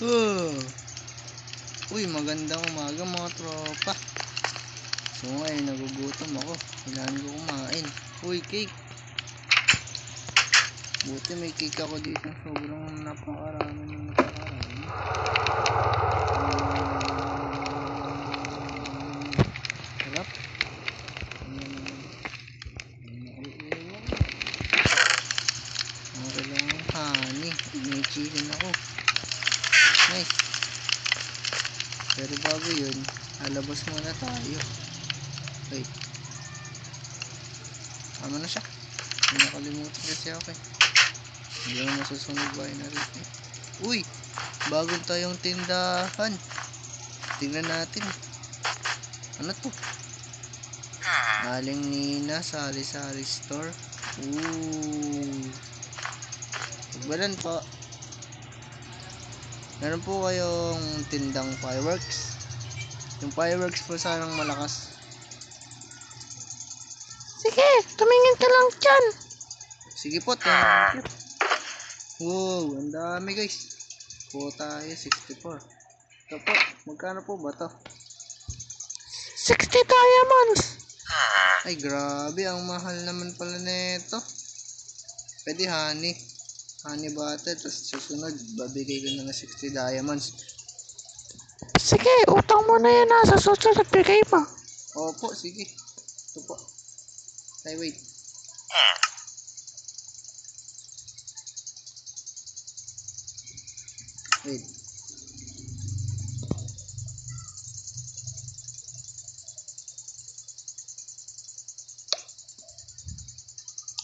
Oh. Uy, magandang umaga mga tropa. So ngayon nagugutom ako. Kailangan ko kumain. Uy, cake. Buti may cake ako dito. Sobrang napakarami ng napakarami. Sarap. Okay lang ang honey. May chicken ako. Nice. Pero bago yun, lalabas muna tayo. Wait. Tama na siya. Hindi nakalimutan kasi ako eh. Hindi ako nasusunod ba na rin eh. Uy! Bagong tayong tindahan. Tingnan natin. Ano to? Aling Nina Sari-Sari Store. Ooh. Pagbalan po. Meron po kayong tindang fireworks. Yung fireworks po sanang malakas. Sige, tumingin ka lang dyan. Sige po, thank you. Wow, ang dami guys. Po tayo, 64. Ito po, magkano po ba to? 60 diamonds. Ay, grabe, ang mahal naman pala nito. Pwede honey. Honey butter, tapos susunod, babigay ko na ng 60 diamonds. Sige, utang mo na yan ha. Sa susunod, bigay mo. Opo, sige. Ito po. Ay, wait. Wait.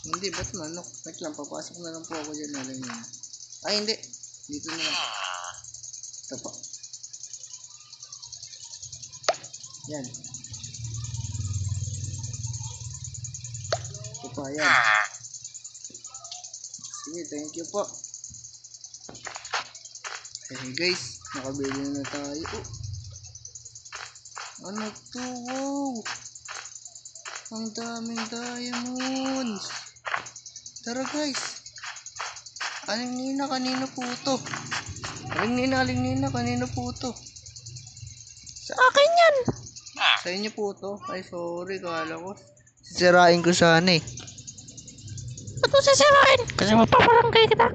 Hindi, ba't manok? Wait lang, papasok na lang po ako dyan. Alam niyo. Ay, hindi. Dito na lang. Ito po. Yan. Ito po, yan. Sige, thank you po. Okay guys, nakabili na tayo. Oh. Ano to? Wow! Ang daming diamonds. Tara guys. Aling Nina, kanino po to? Aling Nina, kanino po to? Sa akin yan. Sa inyo po to? Ay, sorry, kala ko. Sisirain ko sana eh. Ba't mo sisirain? Kasi mapaparangay kita.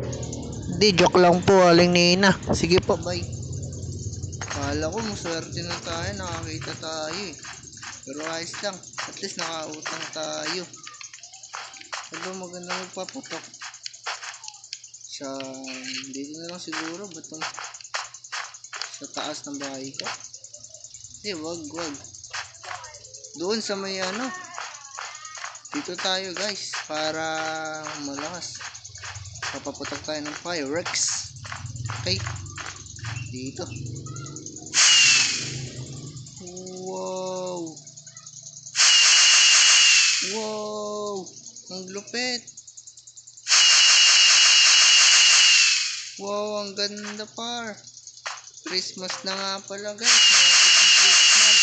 Hindi, joke lang po, Aling Nina. Sige po, bye. Kala ko, maswerte na tayo, nakakita tayo eh. Pero ayos lang, at least nakautang tayo. Ano maganda magpaputok? Sa, dito na lang siguro, batong sa taas ng bahay ko. Hindi, wag. Doon sa may ano. Dito tayo guys, para malakas. Papaputok tayo ng fireworks. Okay. Dito. Wow. Wow. Ang lupit. Wow, ang ganda par. Christmas na nga pala guys. Malapit ng Christmas.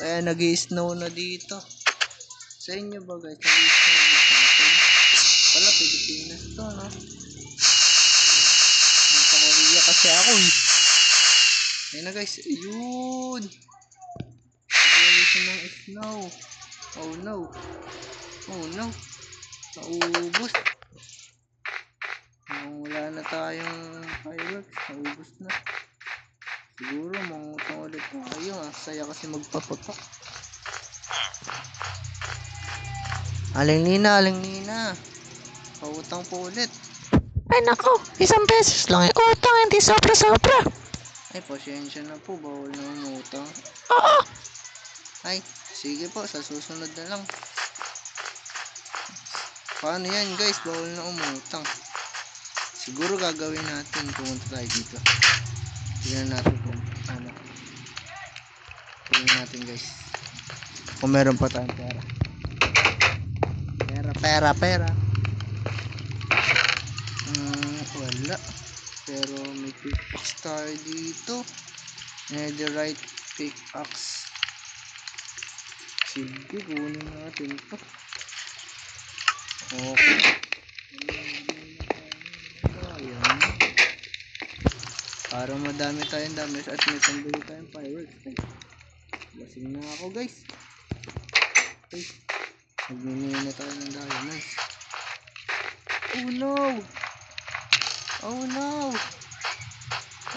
Kaya nag-i-snow na dito. Sa inyo ba guys? Nag-i-snow na sa atin. Pala, Pilipinas to, no? Nasa Korea kasi ako eh. Ayun na guys. Ayun. Nag-ulitin ng snow. Oh no. Oh no. Naubos. Wala na tayong fireworks. Naubos na. Siguro mangutang ulit tayo. Ang saya kasi magpaputok. Aling Nina. Pautang po ulit. Ay nako, isang beses lang. Utang, hindi sobra-sobra. Ay, pasensya na po. Bawal na umutang. Oo. Ay, sige po. Sa susunod na lang. Paano yan guys? Bawal na umutang. Siguro gagawin natin. Pumunta tayo dito. Tignan natin kung ano. Tignan natin guys. Kung meron pa tayong pera. Pera. Wala. Pero may pickaxe tayo dito. Netherite pickaxe. Sige, kunin natin ito. Okay. Ayan. Para madami tayong damage at may pambili tayong fireworks. Lasing na ako guys. Okay. Magmimili na tayo ng diamonds. Oh no! Oh no!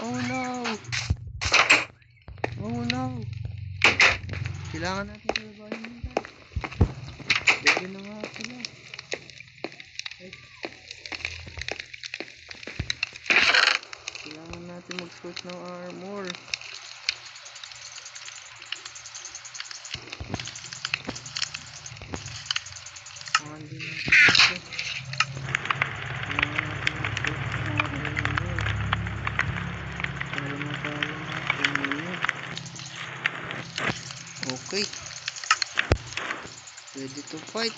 Oh no! Oh no! Kailangan natin sa babae nyo guys. Gabi na nga pala. Okay. Kailangan natin mag-put ng armor. Kailangan din natin ito. Kailangan natin mag-put ng armor. Para matalo natin yun. Okay. Ready to fight.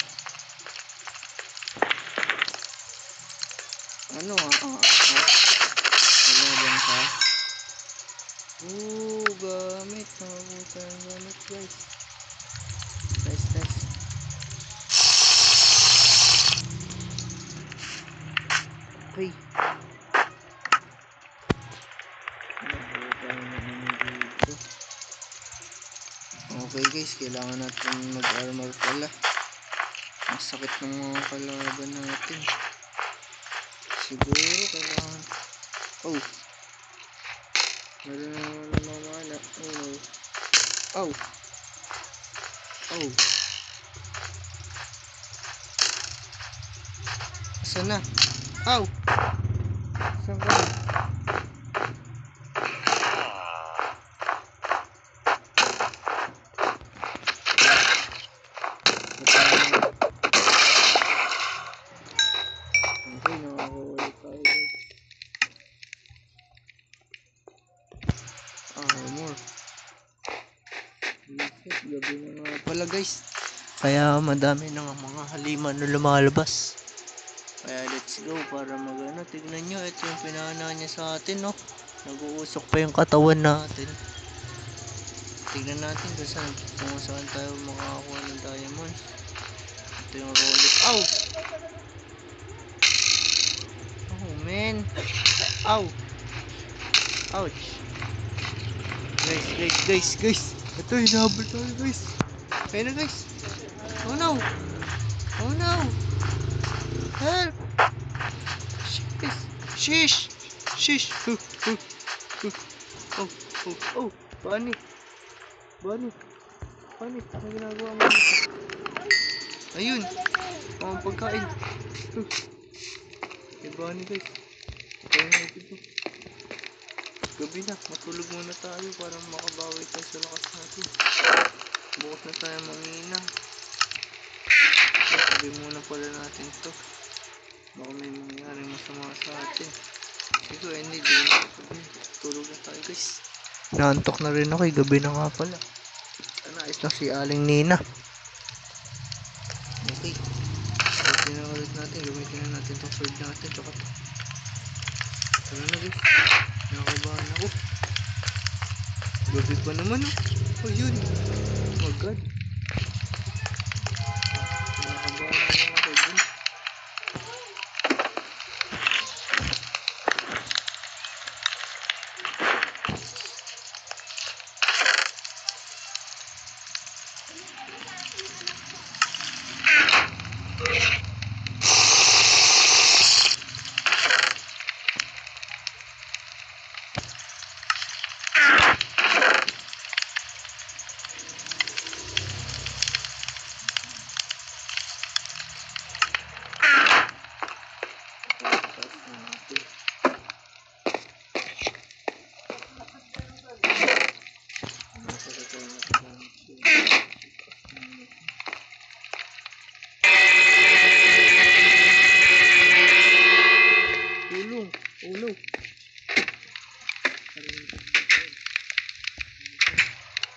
Ano wala bang ka? Gamit. Nakabuta yung gamit guys. Nice. Okay. Nakabuta yung dito. Okay guys, kailangan natin mag-armor pala. Ang sakit ng mga kalaban natin. Siguro kailangan. Oh. Meron na namamana. Oh no. Oh. Saan na? Ow! Saan ka? Okay, nakakaulit tayo guys. Armor. Gabi na nga pala guys. Kaya madami na nga mga haliman na lumalabas. Kaya let's go para magano. Tignan nyo, ito yung pinana niya sa atin, no? Nag-uusok pa yung katawan natin. Tignan natin kung saan tayo makakakuha ng diamonds. Ito yung roller. Ow! Oh man. Ow! Ouch! Guys. Ito, hinahabol tayo guys. Kaya na guys. Oh no! Help! Shish! Oh! Bunny! Ano ginagawa mo? Ayun! Mga pagkain. Bunny guys. Kaya na ito. Gabi na. Matulog muna tayo para makabawi tayo sa lakas natin. Bukas na tayo mangina. Sabi muna pala natin to. Baka may mangyaring masama sa atin. Siguro hindi din. Tulog na tayo guys. Naantok na rin ako. Gabi na nga pala. Nais lang si Aling Nina. Okay. Gamitin na ulit natin. Gamitin na natin itong sword natin. Tsaka to. Tara na guys. Nakabahan ako. Gabi pa naman oh. Oh yun. Oh my god. Nakabahan naman ako dun.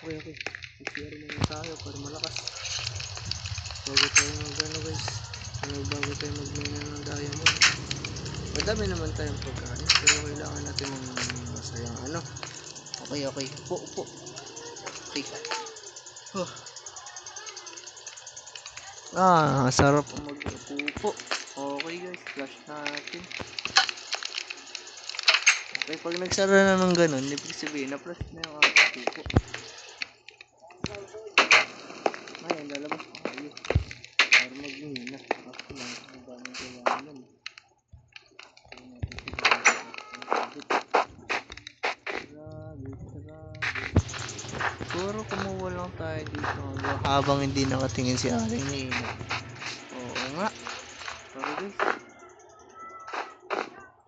Okay. I-share muna tayo para malakas. Bago tayo mag-ano guys. Bago tayo mag-mena ng diamond. Madami naman tayong pagkain. Pero kailangan natin ng masayang ano. Okay. Upo. Okay. Sarap mag-upo. Okay guys, flash natin. Kaya pag nagsara na ng ganun, ibig sabihin na plus na yung ating pupo. Ngayon, lalabas ko kayo. Para mag-ihina. Ako lang, ang daming kailangan. Siguro kumuha lang tayo dito habang hindi nakatingin si Aling Nina. Oo nga. Pero guys,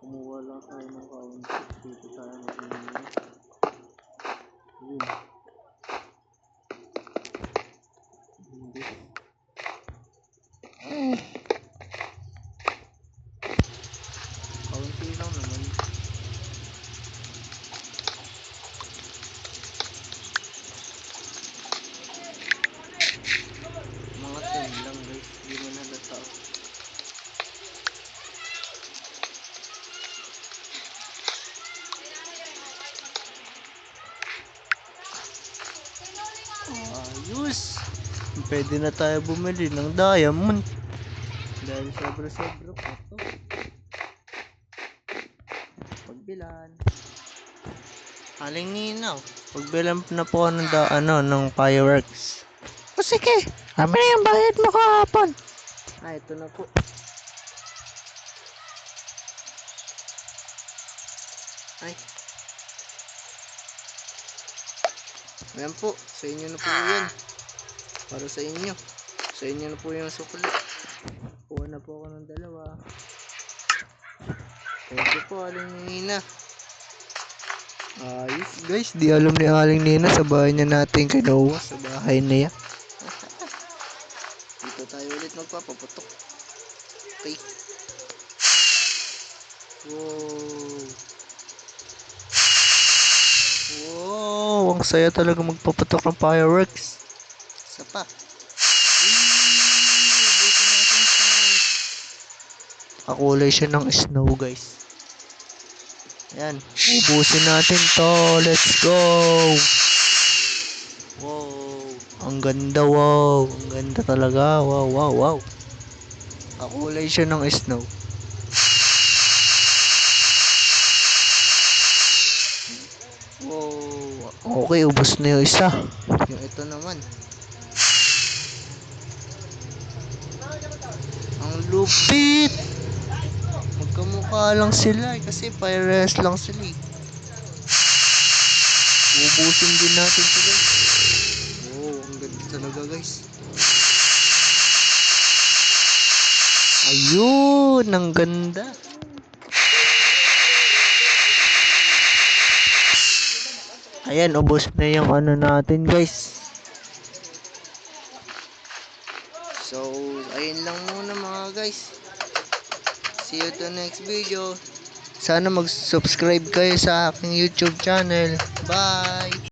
kumuha lang tayo ng kaunti. Dito tayo mag-ihina. Yun. Hindi. Kaunti lang naman. Mga 10 lang guys. Hindi mo nalata. Ayos! Pwede na tayo bumili ng diamond. Dahil sobra-sobra pa to. Pagbilan. Aling Ninaw. Pagbilan na po ng ng fireworks. O sige, kami na yung bayad mo kahapon. Ito na po. Ay. Ayan po. Sa inyo na po yan. Para sa inyo. Sa inyo na po yung sukli. Kuha na po ako ng dalawa. Thank you po, Aling Nina. Ayos guys. Di alam ni Aling Nina sa bahay niya natin kinuha. Sa bahay niya. Dito tayo ulit magpapaputok. Okay. Wow. Wow. Ang saya talaga magpaputok ng fireworks. Isa pa. Kakulay siya ng snow guys. Ayan. Ubusin natin to. Let's go. Wow. Ang ganda, wow. Ang ganda talaga. Wow, wow, wow. Kakulay siya ng snow. Wow. Okay, ubos na yung isa. Yung ito naman. Ang lupit. Magkamukha lang sila kasi parehas lang sila eh. Ubusin din natin sila. Oh, ang ganda talaga guys. Ayun, ang ganda. Ayan, ubos na yung ano natin guys. So, ayun lang muna mga guys. See you to next video. Sana mag-subscribe kayo sa aking YouTube channel. Bye!